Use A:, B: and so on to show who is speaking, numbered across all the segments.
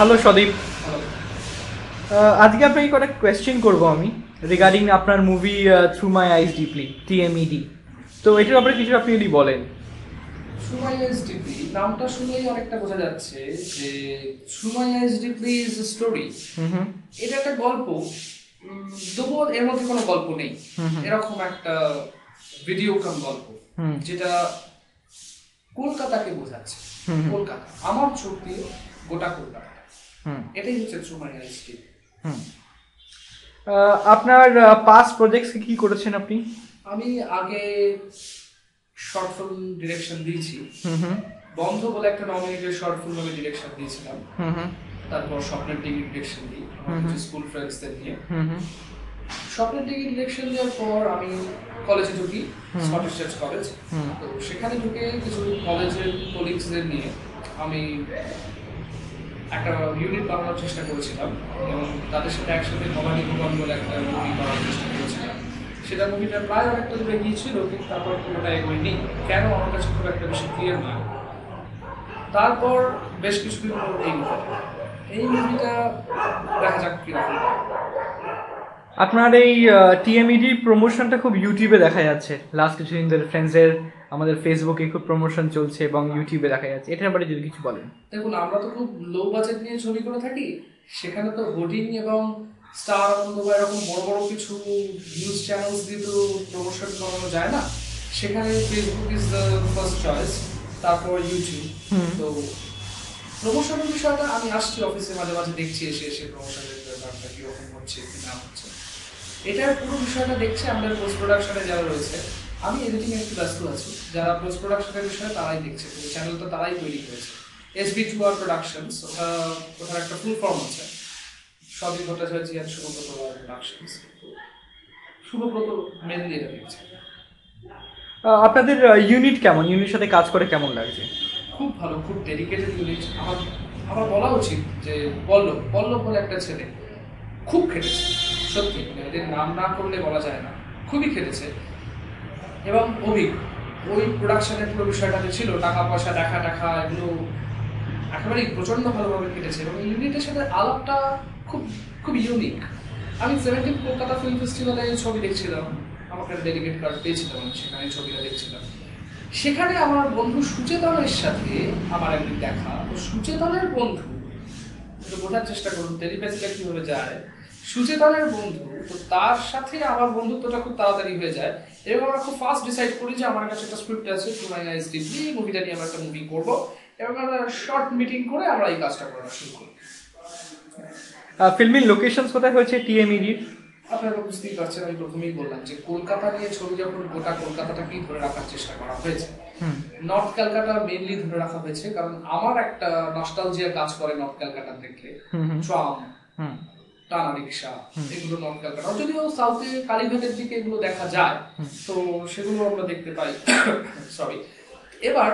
A: Hello Sadip, আজকে আপনাকে কয়েকটা কোয়েশ্চেন করবো আমি রিগার্ডিং আপনার মুভি থ্রু মাই আইজ ডিপলি TMED। তো এটার ব্যাপারে কিছু আপনি যদি বলেন।
B: থ্রু মাই আইজ ডিপলি নামটা শুনেই অনেকটা বোঝা যাচ্ছে যে through my eyes deeply is a story. এটা একটা গল্প, তবুও এর মধ্যে কোনো গল্প নেই, এরকম একটা ভিডিও কাম গল্প যেটা কলকাতাকে বোঝাচ্ছে। কলকাতা, আমার চোখ দিয়ে গোটা কলকাতা, এটাই হচ্ছে থ্রু মাই আইজ ডিপলি।
A: আপনার পাস্ট প্রজেক্টস কি করেছেন আপনি?
B: আমি আগে শর্ট ফিল্ম ডিরেকশন দিয়েছি, বন্ধ বলে একটা নমিনেটেড শর্ট ফিল্ম আমি ডিরেকশন দিয়েছিলাম। তারপর স্বপ্নের ডিগ্রি ডিরেকশন দিই আমার স্কুল ফ্রেন্ডসদের নিয়ে। স্বপ্নের ডিগ্রি ডিরেকশন দেওয়ার পর আমি কলেজে ঢুকি, স্কটিশ চার্চ কলেজ। তো সেখানে ঢুকে কিছু কলেজের কলিগসদের নিয়ে আমি একটা ইউনিট বানানোর চেষ্টা করেছিলাম এবং তাদের সাথে একসাথে ভবানী ভুবন বলে একটা মুভি বানানোর চেষ্টা করেছিলাম। সেটা মুভিটা প্রায় অনেকটা দূরে গিয়েছিল, কিন্তু তারপর পুরোটা এগোয়নি, কেন আমার কাছে খুব একটা বেশি ক্লিয়ার না। তারপর বেশ কিছুদিন পর এই মুভিটা দেখা যাক কিরকম।
A: আপনার এই TMED প্রমোশনটা খুব ইউটিউবে দেখা যাচ্ছে লাস্ট কিছুদিন ধরে, ফ্রেন্ডসের আমাদের ফেসবুকে খুব প্রমোশন চলছে এবং ইউটিউবে দেখা যাচ্ছে, এটার ব্যাপারে যদি কিছু বলেন।
B: দেখুন, আমরা তো খুব লো বাজেট নিয়ে ছবি করে থাকি, সেখানে তো হোর্ডিং এবং স্টার আনন্দ বা এরকম বড় বড় কিছু নিউজ চ্যানেলস দিয়ে তো প্রমোশন করানো যায় না। সেখানে Facebook is the first choice, তারপর ইউটিউব। তো প্রমোশনের বিষয়টা আমি আসছি অফিসে, মাঝে মাঝে দেখছি এসে প্রমোশনের ব্যাপারটা কীরকম হচ্ছে কি না হচ্ছে, এটার পুরো বিষয়টা দেখছি আমাদের পোস্ট প্রোডাকশনে যারা রয়েছে। আমি এডিটিংয়ে একটু ব্যস্ত আছি, যারা পোস্ট প্রোডাকশনের বিষয়ে তারাই দেখছে, চ্যানেলটা তারাই তৈরি করেছে। SB2R প্রোডাকশনস, ওটার একটা ফুল ফর্ম আছে, সদীপ ভট্টাচার্য আর শুভব্রত প্রোডাকশনস। শুভব্রত মেনলি এটা দেখছে।
A: আপনাদের ইউনিট কেমন, ইউনিটের সাথে কাজ করে কেমন লাগছে?
B: খুব ভালো, খুব ডেডিকেটেড ইউনিট। আমার বলা উচিত যে পল্লব বলে একটা ছেলে খুব খেটেছে, সত্যি, মানে এদের নাম না করলে বলা যায় না, খুবই খেটেছে। এবং ওই প্রোডাকশনের পুরো বিষয়টাতে ছিল টাকা পয়সা দেখা এগুলো একেবারেই প্রচণ্ড ভালোভাবে কেটেছে। এবং ইউনিটের সাথে আলাপটা খুব খুব ইউনিক। আমি 17 কলকাতা ফিল্ম ফেস্টিভ্যালে ছবি দেখছিলাম, আমাকে একটা ডেডিকেট কার্ড পেয়েছিলাম, আমি সেখানে ছবিটা দেখছিলাম। সেখানে আমার বন্ধু সুচেতনের সাথে আমার একদিন দেখা। তো সুচেতনের বন্ধু, একটু বোঝার চেষ্টা করুন টেলিপ্যাথিটা কীভাবে যায়। সুচেতনের বন্ধু, তো তার সাথে আমার বন্ধুত্বটা খুব তাড়াতাড়ি হয়ে যায় এবং আমরা খুব ফাস্ট ডিসাইড করি যে আমার কাছে একটা স্ক্রিপ্ট আছে, থ্রু মাই আইজ ডিপলি, এই মুভিটা নিয়ে আমরা একটা মুভি করবো। এবং আমরা শর্ট মিটিং করে আমরা এই কাজটা করা শুরু করি।
A: ফিল্মিং লোকেশনস কোথায় হয়েছে TMED?
B: আপনারা বুঝতেই পারছেন, আমি প্রথমেই বললাম যে কলকাতা নিয়ে ছবি যখন গোটা কলকাতাটাকেই ধরে রাখার চেষ্টা করা হয়েছে। নর্থ ক্যালকাটা মেইনলি ধরে রাখা হয়েছে, কারণ আমার একটা নস্টালজিয়া কাজ করে নর্থ ক্যালকাটা দেখলে। ট্রাম, টানা রিক্সা, এগুলো নর্থ ক্যালকাটা, যদিও সাউথে কালীঘাটের দিকে এগুলো দেখা যায়, তো সেগুলো আমরা দেখতে পাই। সরি। এবার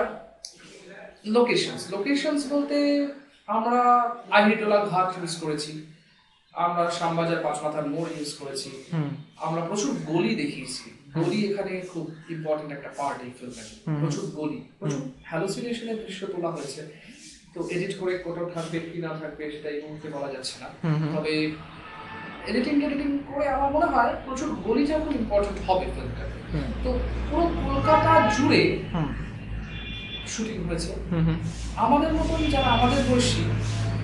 B: লোকেশনস বলতে আমরা আহিরিটোলা ঘাট ইউজ করেছি, আমরা শ্যামবাজার পাঁচমাথার মোড় ইউজ করেছি, আমরা প্রচুর গলি দেখিয়েছি। গলি এখানে খুব ইম্পর্টেন্ট একটা পার্ট এই ফিল্মে। প্রচুর গলি, প্রচুর হ্যালুসিনেশনের দৃশ্য তোলা হয়েছে। তো এডিট করে কোথাও থাকবে কি না থাকবে সেটা এই মুহূর্তে বলা যাচ্ছে না, তবে এডিটিং করে আমার মনে হয় প্রচুর গলিটা খুব ইম্পর্টেন্ট হবে ফিল্মটাতে। তো পুরো কলকাতা জুড়ে শুটিং হয়েছে। আমাদের মতন যারা আমাদের বয়সী,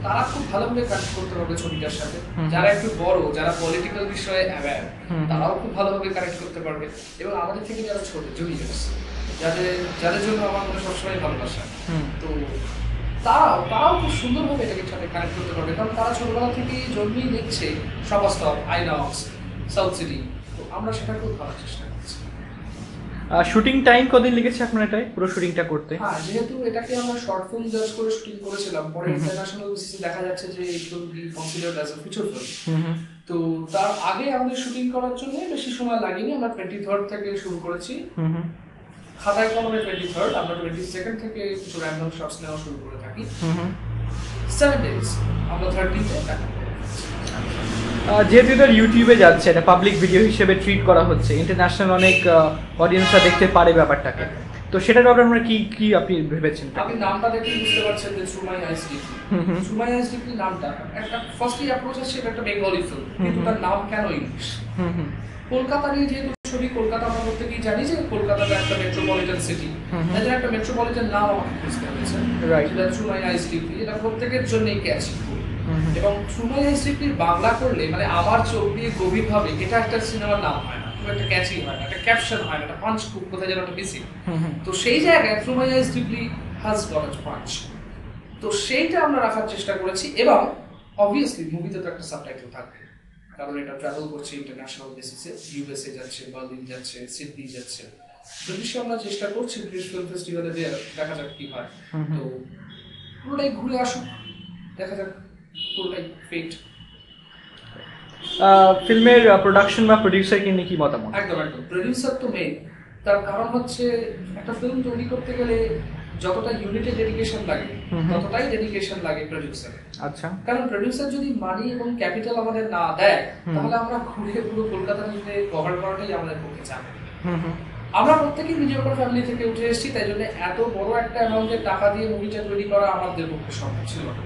B: তারা খুব ভালোভাবে কানেক্ট করতে পারবে ছবিটার সাথে। যারা একটু বড়, যারা পলিটিক্যাল বিষয়ে অ্যাওয়্যার, তারাও খুব ভালোভাবে কানেক্ট করতে পারবে। এবং আমাদের থেকে যারা ছোট জুনিয়র্স, যাদের জন্য আমার মনে সবসময় ভালোবাসা, তো তারাও খুব সুন্দরভাবে এটাকে সাথে কানেক্ট করতে পারবে, কারণ তারা ছোটবেলা থেকেই জন্মেই দেখছে সপাস্তব, আইনক্স, সাউথ সিটি। তো আমরা সেটা খুব ভালো চেষ্টা করছি।
A: শুটিং টাইম কতদিন লেগেছে আপনার এটাই পুরো শুটিংটা করতে?
B: হ্যাঁ, যেহেতু এটাকে আমরা শর্ট ফিল্ম জাজ করে শুটিং করেছিলাম, পরে ইন্টারন্যাশনাল বেসিসে দেখা যাচ্ছে যে it will be considered as a feature film. তো তার আগে আমাদের শুটিং করার জন্য বেশি সময় লাগেনি। আমরা 23rd থেকে শুরু করেছি, খাতায় কলমে 23rd, আমরা 22nd থেকে কিছু র্যান্ডম শটস নেওয়া শুরু করে থাকি। 7 days আমরা 30তে দেখা।
A: যেহেতু এটা ইউটিউবে যাচ্ছে, এটা পাবলিক ভিডিও হিসেবে ট্রিট করা হচ্ছে, ইন্টারন্যাশনাল অনেক অডিয়েন্সরা দেখতে পারে ব্যাপারটাকে, তো তো সেটার ব্যাপারে আমরা কি কি আপনি ভেবেছেন?
B: আপনি নামটা দেখেই বুঝতে পারছেন যে through my eyes deeply. Through my eyes deeply নামটা একটা ফার্স্টলি অ্যাপ্রোচ হচ্ছে এটা একটা বেঙ্গলি ফিল্ম, কিন্তু তার নাম কেন ইংলিশ? কলকাতা নিয়ে যেহেতু ছবি, কলকাতা আমরা প্রত্যেকেই জানি যে কলকাতাটা একটা মেট্রোপলিটন সিটি, তাই জন্য একটা মেট্রোপলিটন নাম আমাকে খুঁজতে হয়েছে। যেটা থ্রু মাই আইস ডিপলি, এটা প্রত্যেকের জন্যই ক্যাচি। এবং থ্রু মাই আইস ডিপলির বাংলা করলে মানে আমার চোখ দিয়ে গভীরভাবে, এটা একটা সিনেমার নাম হয় না, খুব একটা ক্যাচি হয় না, একটা ক্যাপশন হয় না, একটা পাঞ্চ খুব কোথায় যেন একটা বেশি। তো সেই জায়গায় through my eyes deeply has got a punch. তো সেইটা আমরা রাখার চেষ্টা করেছি। এবং অবভিয়াসলি মুভিতে তো একটা সাবটাইটেল থাকবে, কারণ এটা ট্রাভেল করছে ইন্টারন্যাশনাল বেসিসে, ইউএসএ যাচ্ছে, বার্লিন যাচ্ছে, সিডনি যাচ্ছে। ব্রিটিশে আমরা চেষ্টা করছি ব্রিটিশ ফিল্ম ফেস্টিভ্যালে দেখা যাক কি হয়। তো পুরোটাই ঘুরে আসুক, দেখা যাক, পুরোটাই ফেট।
A: ফিল্মের প্রোডাকশন বা প্রোডিউসারকে নিয়ে কি মতামত?
B: একদম একদম, প্রোডিউসার তো মেইন। তার কারণ হচ্ছে একটা ফিল্ম তৈরি করতে গেলে যতটা ইউনিটে ডেডিকেশন লাগে ততটাই ডেডিকেশন লাগে প্রোডিউসারে।
A: আচ্ছা,
B: কারণ প্রোডিউসার যদি মানি এবং ক্যাপিটাল আমাদের না দেয়, তাহলে আমরা ঘুরে পুরো কলকাতা নিয়ে কভার করাটাই আমাদের পক্ষে চাপ। আমরা প্রত্যেকেই মিডিয়াকর ফ্যামিলি থেকে উঠে এসেছি, তাই জন্য এত বড় একটা অ্যামাউন্টের টাকা দিয়ে মুভিটা তৈরি করা আমাদের পক্ষে সম্ভব ছিল না।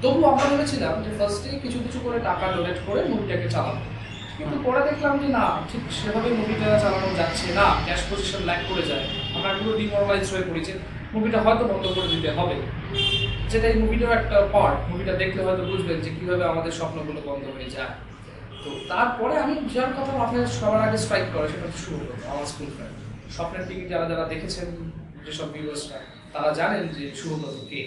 B: তবু আমরা ভেবেছিলাম যে ফার্স্টে কিছু কিছু করে টাকা ডোনেট করে মুভিটাকে চালাবো, কিন্তু পরে দেখলাম যে না, ঠিক সেভাবে মুভিটা চালানো যাচ্ছে না, ক্যাশ পজিশন ল্যাক করে যায়। আমরা পুরো ডিমোরালাইজ হয়ে পড়েছি, মুভিটা হয়তো বন্ধ করে দিতে হবে, যেটা এই মুভিটাও একটা পার্ট। মুভিটা দেখলে হয়তো বুঝবেন যে কিভাবে আমাদের স্বপ্নগুলো বন্ধ হয়ে যায়। তো তারপরে আমি যার কথা মাথায় সবার আগে স্ট্রাইক করে সেটা হচ্ছে শুভব্রত, আমার স্কুল ফ্রেন্ড। স্বপ্নের দিকে যারা যারা দেখেছেন, যেসব ভিউয়ার্সরা, তারা জানেন যে শুভব্রত কে।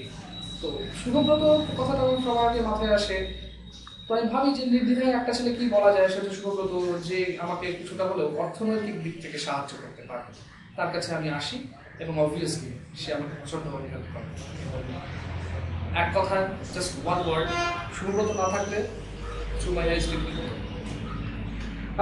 B: তো শুভব্রত কথাটা আমার সবার আগে মাথায় আসে। তো আমি ভাবি যে নির্দ্বিধায় একটা ছেলে কি বলা যায়, সেটা শুভব্রত, যে আমাকে কিছুটা হলেও অর্থনৈতিক দিক থেকে সাহায্য করতে পারে। তার কাছে আমি আসি এবং অবভিয়াসলি সে আমাকে প্রচন্ডভাবে হেল্প করে। এক কথা, জাস্ট ওয়ান ওয়ার্ড, শুভব্রত না থাকলে থ্রু মাই আইস ডিপলি হতো।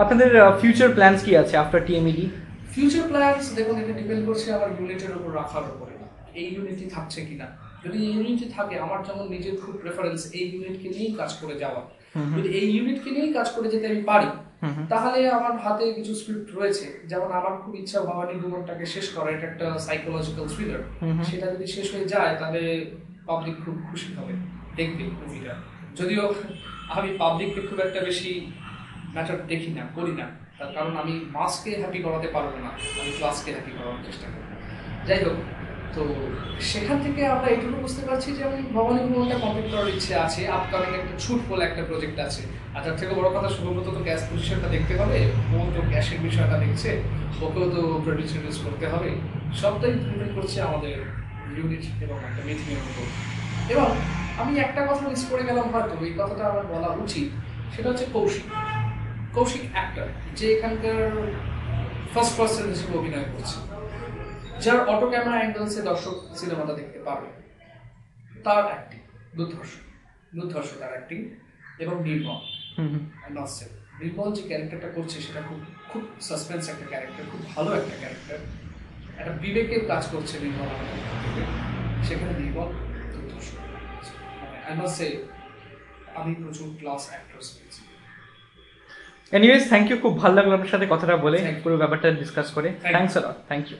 A: আপনাদের ফিউচার প্ল্যানস কি আছে আফটার টিএমইডি?
B: ফিউচার প্ল্যানস দেখুন, এটা ডিপেন্ড করছে আমার ইউনিটের উপর রাখার উপরে, এই ইউনিটই থাকছে কিনা। যদি এই ইউনিটই থাকে, আমার যেমন নিজের খুব প্রেফারেন্স এই ইউনিটকে নিয়েই কাজ করে যাওয়া। যদি এই ইউনিটকে নিয়েই কাজ করে যেতে আমি পারি, তাহলে আমার হাতে কিছু স্ক্রিপ্ট রয়েছে। যেমন আমার খুব ইচ্ছা ভবানী ভুবনটাকে শেষ করা, এটা একটা সাইকোলজিক্যাল থ্রিলার। সেটা যদি শেষ হয়ে যায় তাহলে পাবলিক খুব খুশি হবে, দেখবে মুভিটা। যদিও আমি পাবলিককে খুব একটা বেশি ম্যাটার দেখি না, করি না, তার কারণ আমি মাসকে হ্যাপি করাতে পারবো না, আমি ক্লাসকে হ্যাপি করানোর চেষ্টা করি। যাই হোক, তো সেখান থেকে আমরা এটুকু বুঝতে পারছি যে আমি ভবানী ভবনটা কমপ্লিট করার ইচ্ছে আছে। আপকামিং একটা ছুট বলে একটা প্রজেক্ট আছে। আর তার থেকে বড় কথা, শুভব্রত তো ক্যাশ পজিশনটা দেখতে হবে, ও তো ক্যাশের বিষয়টা দেখছে, ওকেও তো প্রডিউস করতে হবে। সবটাই ডিপেন্ড করছে আমাদের ইউনিট এবং একটা মিটিংয়ের উপর। এবং আমি একটা কথা মিস করে গেলাম, হয়তো এই কথাটা আমার বলা উচিত, সেটা হচ্ছে কৌশিক। কৌশিক অ্যাক্টর, যে এখানকার ফার্স্ট পার্সন হিসেবে অভিনয় করছে, যার অটো ক্যামেরা অ্যাঙ্গেলসে দর্শক সিনেমাটা দেখতে পারবে। তার অ্যাক্টিং দুর্ধর্ষ তার অ্যাক্টিং। এবং নির্মল, নির্মল যে ক্যারেক্টারটা করছে সেটা খুব খুব সাসপেন্স একটা ক্যারেক্টার, খুব ভালো একটা ক্যারেক্টার, একটা বিবেকের কাজ করছে নির্মল আমাদের। সেখানে নির্মল দুর্ধর্ষ, আই মাস্ট সে আমি প্রচুর ক্লাস অ্যাক্টরস পেয়েছি।
A: এনিওয়েজ, থ্যাংক ইউ, খুব ভালো লাগলো আপনার সাথে কথাটা বলে, পুরো ব্যাপারটা ডিসকাস করে। Thanks a lot, thank you.